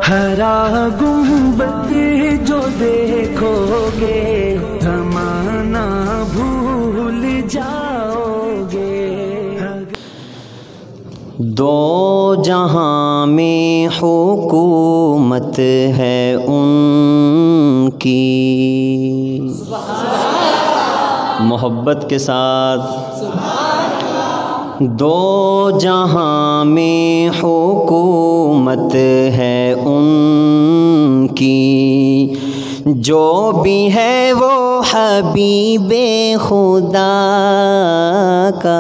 ہرا گنبد جو دیکھو گے زمانہ بھول جاؤ گے۔ دو جہاں میں حکومت ہے ان کی، محبت کے ساتھ دو جہاں میں حکومت ہے ان کی، جو بھی ہے وہ حبیب خدا کا۔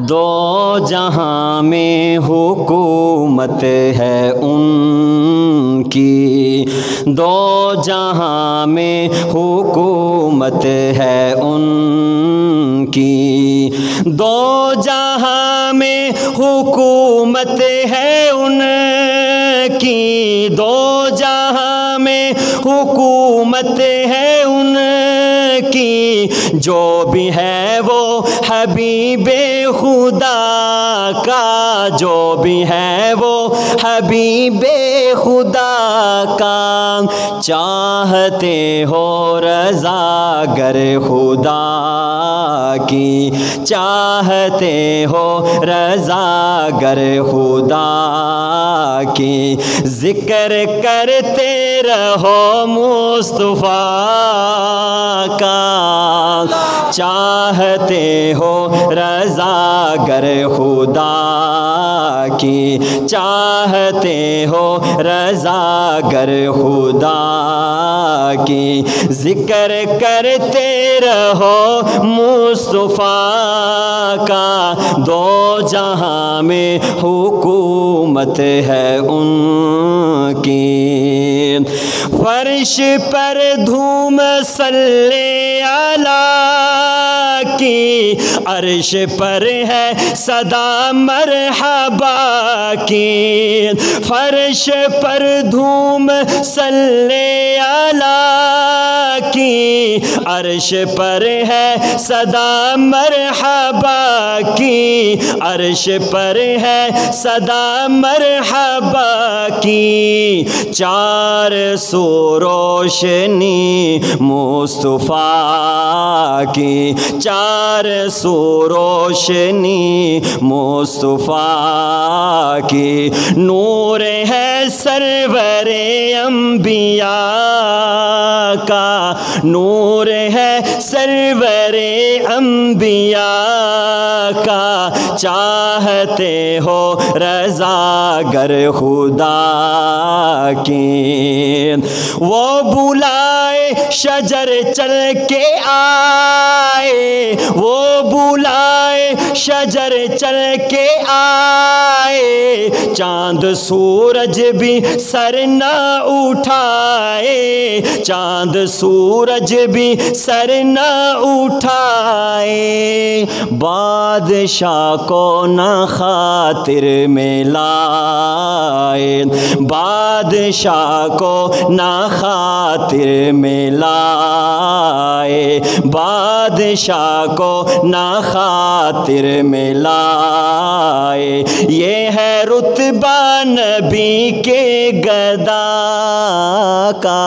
دو جہاں میں حکومت ہے ان کی، دو جہاں میں حکومت ہے ان کی، دو جہاں میں حکومت ہے ان کی، دو جہاں میں حکومت ہے ان کی، جو بھی ہے وہ حبیب خدا کا، جو بھی ہے وہ حبیب خدا کا۔ چاہتے ہو رضا گر خدا کی، چاہتے ہو رضا گر خدا کی، ذکر کرتے رہو مصطفیٰ کا۔ چاہتے ہو رضا گر خدا کی، چاہتے ہو رضا گر خدا کی، ذکر کرتے رہو مصطفیٰ کا۔ دو جہاں میں حکومت ہے ان کی، فرش پر دھوم صلی علیہ کی، عرش پر ہے صدا مرحبا کی، فرش پر دھوم صلی علیہ کی، عرش پر ہے صدا مرحبا کی، عرش پر ہے صدا مرحبا کی۔ چار سو روشنی مصطفیٰ کی، چار سو روشنی مصطفیٰ کی، نور ہے سرور انبیاء کا، نور ہے سرور انبیاء کا۔ چاہتے ہو رضا گر خدا کی، وہ بلائے شجر چل کے آئے، وہ بلائے شجر چل کے آئے، چاند سورج بھی سر نہ اٹھائے، چاند سورج بھی سر نہ اٹھائے، بادشاہ کو نہ خاطر میں لائے، بادشاہ کو نہ خاطر میں لائے، بادشاہ کو نہ خاطر میں لائے۔ یہ ہے رتبہ نبی کے گدا کا،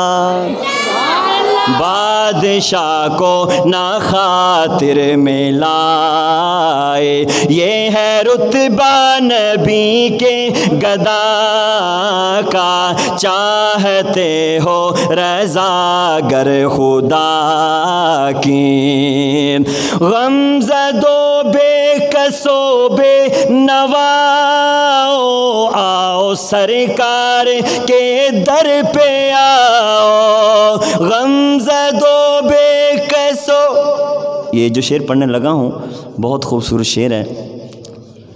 بادشاہ کو نہ خاطر میں لائے، یہ ہے رتبہ نبی کے گدا کا۔ چاہتے ہو رضا گر خدا کی، غمزدو بے کسو بے نواؤ، آؤ سرکار کے در پہ آؤ، غمزدو بے کسو۔ یہ جو شعر پڑھنے لگا ہوں بہت خوبصورت شعر ہے،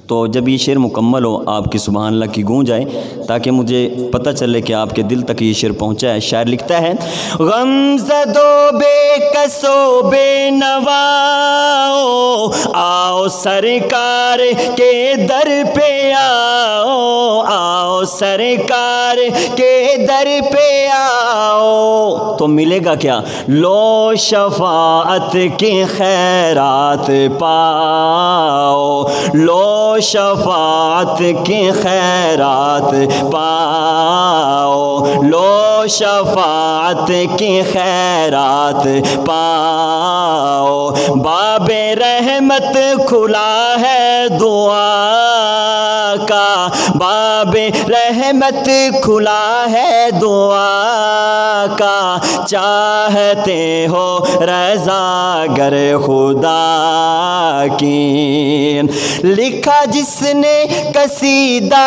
تو جب یہ شعر مکمل ہو آپ کی سبحان اللہ کی گونج آئے تاکہ مجھے پتہ چلے کہ آپ کے دل تک یہ شعر پہنچا ہے۔ شاعر لکھتا ہے، غمزدو بے کسو بے نواؤ، آؤ سرکار کے در پہ آؤ، آؤ سرکار کے در پہ آؤ تو ملے گا کیا؟ لو شفاعت کی خیرات پاؤ، لو شفاعت کی خیرات پاؤ، لو شفاعت کی خیرات پاؤ، باب رحمت کھلا ہے دعا کا، باب رحمت کھلا ہے دعا کا، چاہتے ہو رضا گر خدا کی، لکھا جس نے قصیدہ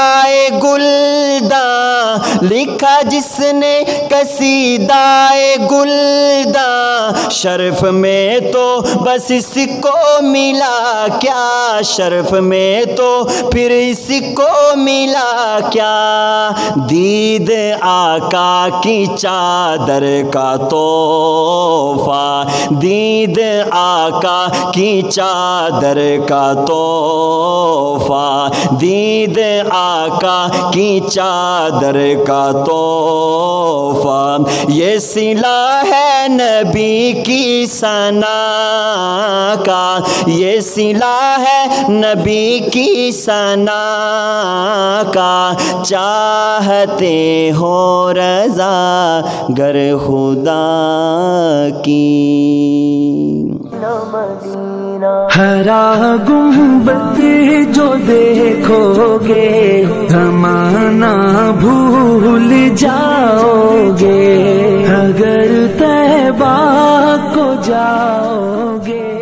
گلداں، لکھا جس نے قصیدہ گلداں، شرف میں تو بس اس کو ملا کیا، شرف میں تو پھر اس کو ملا کیا، دید آقا کی چادر کا تحفہ، دید آقا کی چادر کا تحفہ، دید آقا کی چادر کا تحفہ، یہ صلہ ہے نبی کی ثنا کا، یہ صلہ ہے نبی کی ثنا کا، چاہتے ہو رضا گر خدا کی۔ ہرا گنبد جو دیکھو گے زمانہ بھول جاؤ گے، اگر طیبہ کو جاؤ گے۔